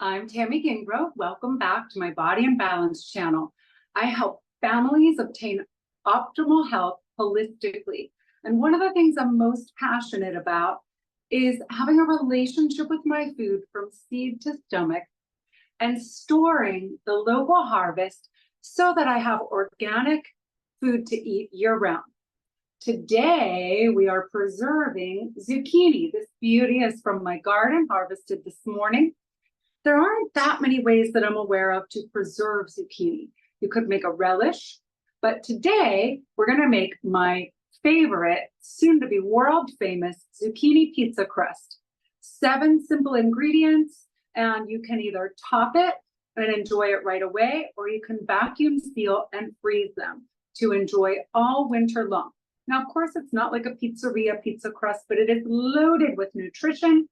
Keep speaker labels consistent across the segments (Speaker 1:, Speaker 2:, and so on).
Speaker 1: I'm Tammy Gingrove. Welcome back to my Body and Balance channel. I help families obtain optimal health holistically. And one of the things I'm most passionate about is having a relationship with my food from seed to stomach and storing the local harvest so that I have organic food to eat year-round. Today, we are preserving zucchini. This beauty is from my garden, harvested this morning. There aren't that many ways that I'm aware of to preserve zucchini. You could make a relish, but today we're going to make my favorite, soon to be world famous zucchini pizza crust. 7 simple ingredients, and you can either top it and enjoy it right away, or you can vacuum seal and freeze them to enjoy all winter long. Now, of course, it's not like a pizzeria pizza crust, but it is loaded with nutrition.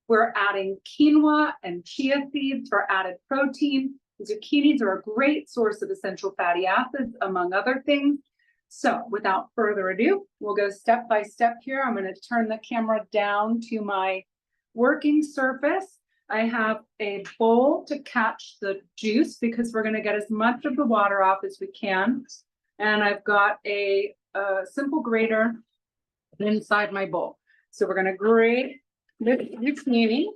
Speaker 1: We're adding quinoa and chia seeds for added protein. Zucchinis are a great source of essential fatty acids, among other things. So without further ado, we'll go step by step here. I'm going to turn the camera down to my working surface. I have a bowl to catch the juice because we're going to get as much of the water off as we can. And I've got a simple grater inside my bowl. So we're going to grate the zucchini.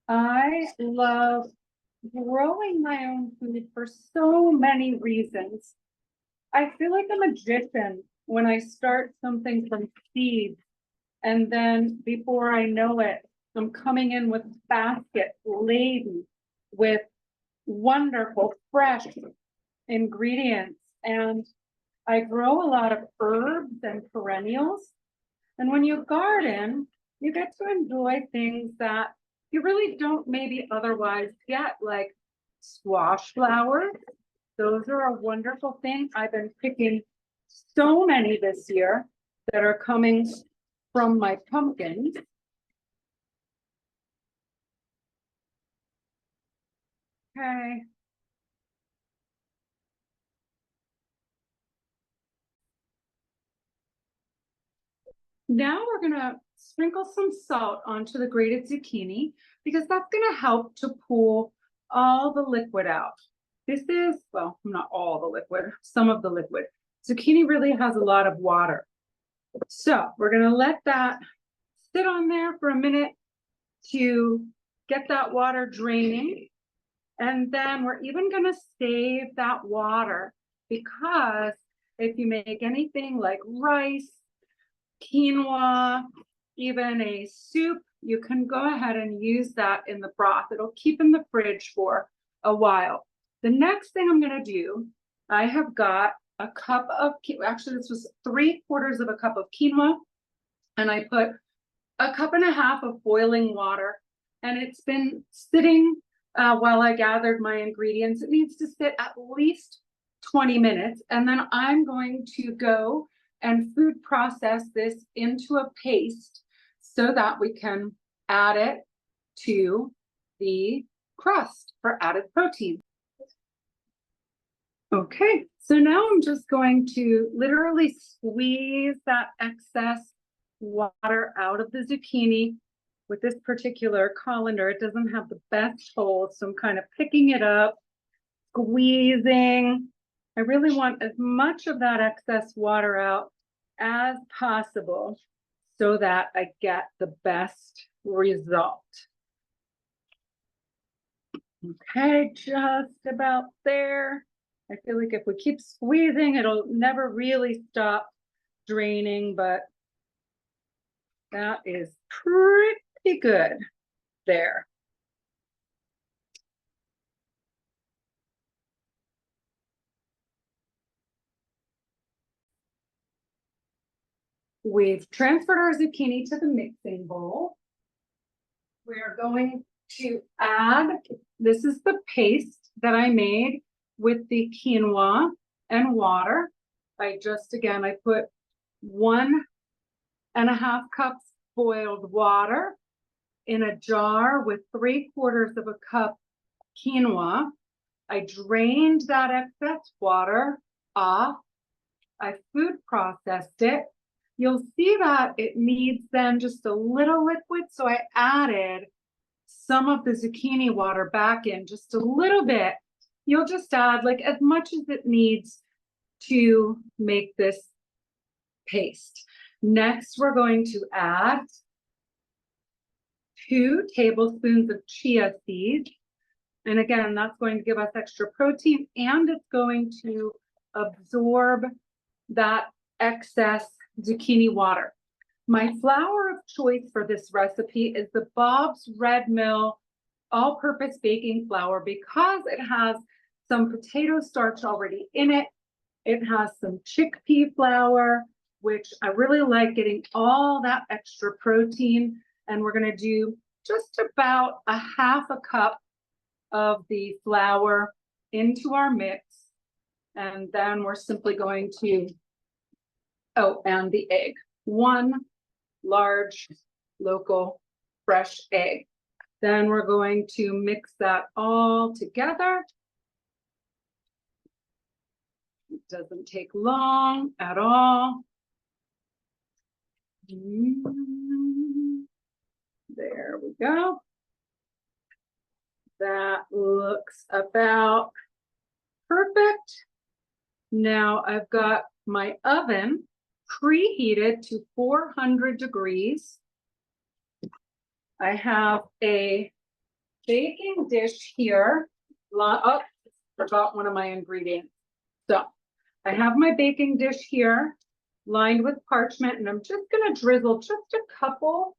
Speaker 1: I love growing my own food for so many reasons. I feel like a magician when I start something from seeds, and then before I know it, I'm coming in with baskets laden with wonderful, fresh ingredients. And I grow a lot of herbs and perennials. And when you garden, you get to enjoy things that you really don't maybe otherwise get, like squash flowers. Those are a wonderful thing. I've been picking so many this year that are coming from my pumpkins. Okay. Now we're gonna sprinkle some salt onto the grated zucchini because that's gonna help to pull all the liquid out. This is, well, not all the liquid, some of the liquid. Zucchini really has a lot of water. So we're gonna let that sit on there for a minute to get that water draining. And then we're even gonna save that water because if you make anything like rice, quinoa, even a soup, you can go ahead and use that in the broth. It'll keep in the fridge for a while. The next thing I'm going to do, I have got a cup of, actually this was 3/4 of a cup of quinoa, and I put a cup and a half of boiling water, and it's been sitting while I gathered my ingredients. It needs to sit at least 20 minutes, and then I'm going to go and food process this into a paste so that we can add it to the crust for added protein. Okay, so now I'm just going to literally squeeze that excess water out of the zucchini. With this particular colander, it doesn't have the best hold, so I'm kind of picking it up, squeezing. I really want as much of that excess water out as possible so that I get the best result. Okay, just about there. I feel like if we keep squeezing, it'll never really stop draining, but that is pretty good there. We've transferred our zucchini to the mixing bowl. We are going to add, this is the paste that I made with the quinoa and water. I put 1.5 cups boiled water in a jar with 3/4 of a cup quinoa. I drained that excess water off. I food processed it. you'll see that it needs then just a little liquid. So I added some of the zucchini water back in just a little bit. You'll just add like as much as it needs to make this paste. Next, we're going to add 2 tablespoons of chia seeds. And again, that's going to give us extra protein and it's going to absorb that excess zucchini water. My flour of choice for this recipe is the Bob's Red Mill all-purpose baking flour because it has some potato starch already in it. It has some chickpea flour, which I really like getting all that extra protein. And we're going to do just about a half a cup of the flour into our mix. And then we're simply going to, oh, and the egg. 1 large local fresh egg. Then we're going to mix that all together. It doesn't take long at all. There we go. That looks about perfect. Now I've got my oven preheated to 400 degrees. I have a baking dish here. Oh, forgot one of my ingredients. So I have my baking dish here lined with parchment, and I'm just going to drizzle just a couple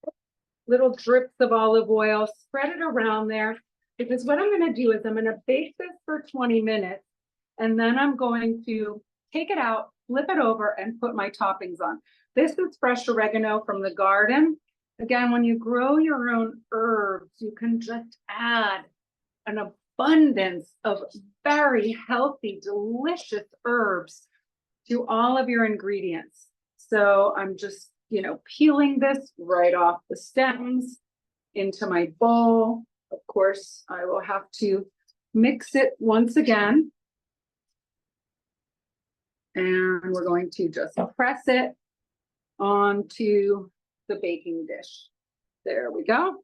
Speaker 1: little drips of olive oil, spread it around there, because what I'm going to do is I'm going to bake this for 20 minutes, and then I'm going to take it out, flip it over, and put my toppings on. This is fresh oregano from the garden. Again, when you grow your own herbs, you can just add an abundance of very healthy, delicious herbs to all of your ingredients. So I'm just, peeling this right off the stems into my bowl. Of course, I will have to mix it once again. And we're going to just press it onto the baking dish. There we go.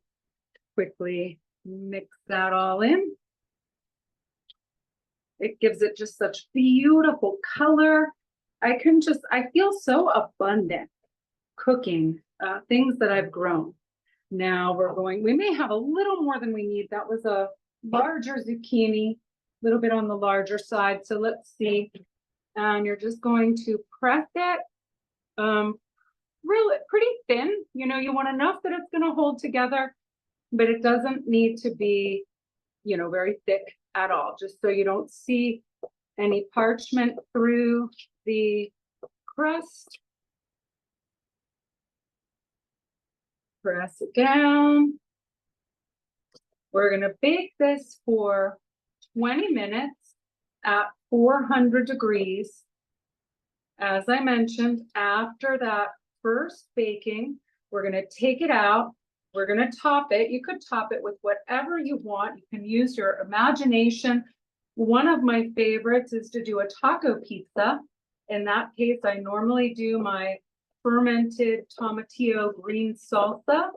Speaker 1: Quickly mix that all in. It gives it just such beautiful color. I feel so abundant cooking things that I've grown. Now we may have a little more than we need. That was a larger zucchini, a little bit on the larger side. So let's see. And you're just going to press it really pretty thin. You want enough that it's going to hold together, but it doesn't need to be, very thick at all, just so you don't see any parchment through the crust. Press it down. We're going to bake this for 20 minutes at 400 degrees. As I mentioned, after that first baking, we're going to take it out. We're going to top it. You could top it with whatever you want. You can use your imagination. One of my favorites is to do a taco pizza. In that case, I normally do my fermented tomatillo green salsa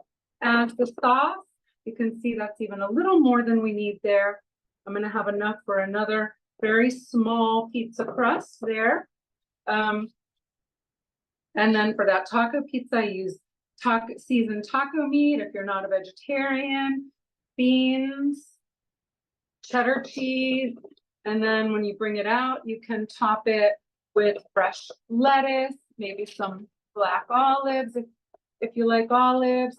Speaker 1: as the sauce. You can see that's even a little more than we need there. I'm going to have enough for another very small pizza crust there. And then for that taco pizza, I use seasoned taco meat if you're not a vegetarian, beans, cheddar cheese, and then when you bring it out, you can top it with fresh lettuce, maybe some black olives if you like olives,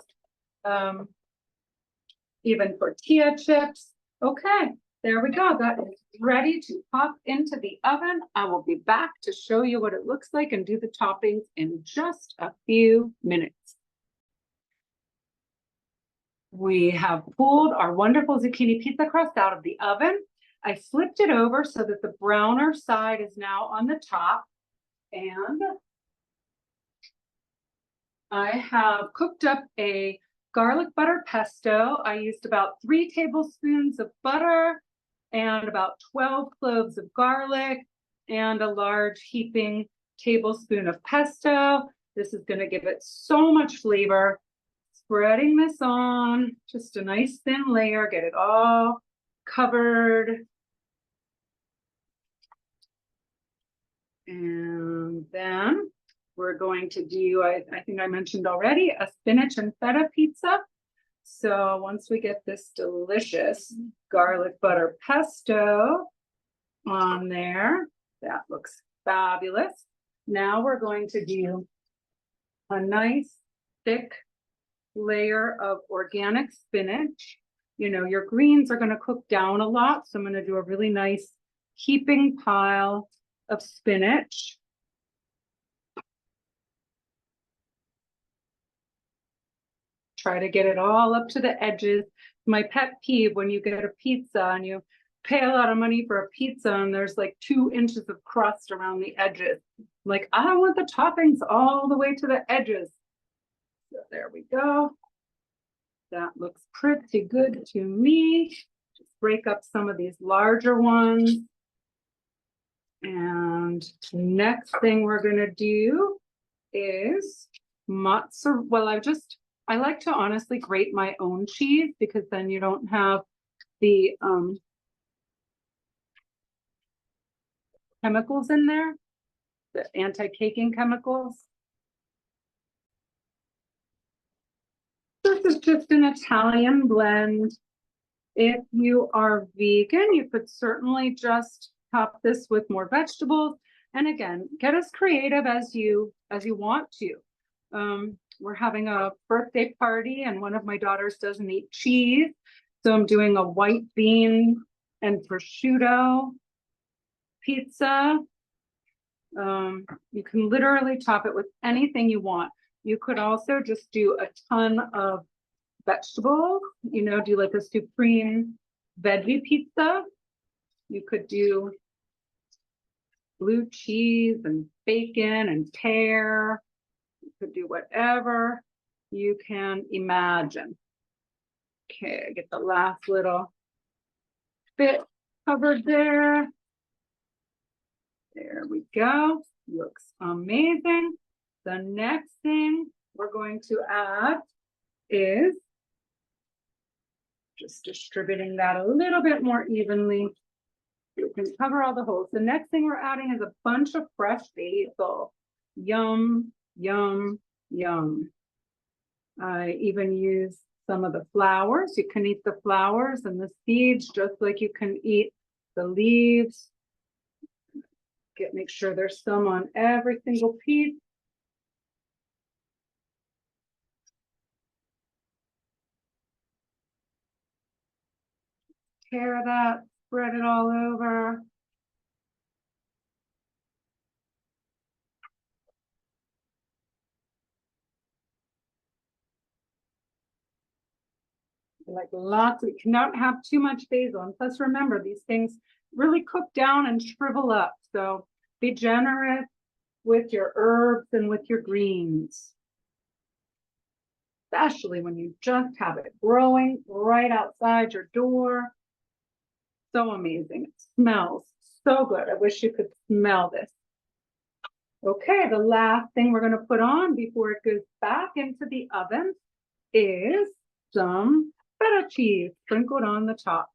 Speaker 1: even tortilla chips. Okay, there we go. That is ready to pop into the oven. I will be back to show you what it looks like and do the toppings in just a few minutes. We have pulled our wonderful zucchini pizza crust out of the oven. I flipped it over so that the browner side is now on the top. And I have cooked up a garlic butter pesto. I used about 3 tablespoons of butter and about 12 cloves of garlic and a large heaping tablespoon of pesto. This is going to give it so much flavor. Spreading this on, just a nice thin layer, get it all covered. And then we're going to do, I think I mentioned already, a spinach and feta pizza. So once we get this delicious garlic butter pesto on there, that looks fabulous. Now we're going to do a nice thick layer of organic spinach. You know, your greens are going to cook down a lot, so I'm going to do a really nice heaping pile of spinach. Try to get it all up to the edges. My pet peeve when you get a pizza and you pay a lot of money for a pizza and there's like 2 inches of crust around the edges. Like, I want the toppings all the way to the edges. So there we go. That looks pretty good to me. Just break up some of these larger ones. And next thing we're going to do is mozzarella. Well, I like to honestly grate my own cheese because then you don't have the chemicals in there, the anti-caking chemicals. This is just an Italian blend. If you are vegan, you could certainly just top this with more vegetables. And again, get as creative as you want to. We're having a birthday party and one of my daughters doesn't eat cheese. So I'm doing a white bean and prosciutto pizza. You can literally top it with anything you want. You could also just do a ton of vegetables, you know, do like a supreme veggie pizza. You could do blue cheese and bacon and pear. You could do whatever you can imagine. Okay, I get the last little bit covered there. There we go. Looks amazing. The next thing we're going to add is just distributing that a little bit more evenly. You can cover all the holes. The next thing we're adding is a bunch of fresh basil. Yum, yum, yum. I even use some of the flowers. You can eat the flowers and the seeds just like you can eat the leaves. Make sure there's some on every single piece. Tear that, spread it all over. Like lots of, you cannot have too much basil. And plus remember, these things really cook down and shrivel up. So be generous with your herbs and with your greens. Especially when you just have it growing right outside your door. So amazing. It smells so good. I wish you could smell this. Okay, the last thing we're going to put on before it goes back into the oven is some feta cheese sprinkled on the top.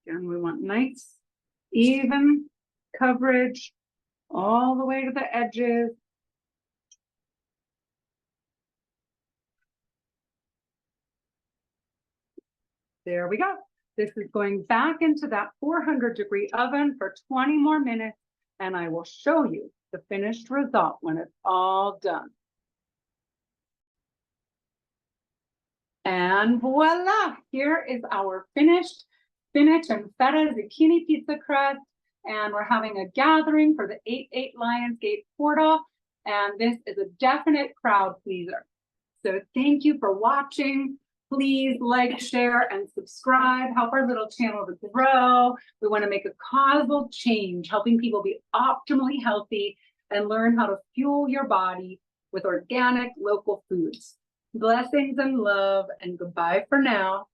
Speaker 1: Again, we want nice, even coverage all the way to the edges. There we go. This is going back into that 400-degree oven for 20 more minutes, and I will show you the finished result when it's all done. And voila, here is our finished spinach and feta zucchini pizza crust. And we're having a gathering for the 8-8 Lionsgate portal. And this is a definite crowd pleaser. So thank you for watching. Please like, share, and subscribe. Help our little channel to grow. We want to make a causal change, helping people be optimally healthy and learn how to fuel your body with organic local foods. Blessings and love, and goodbye for now.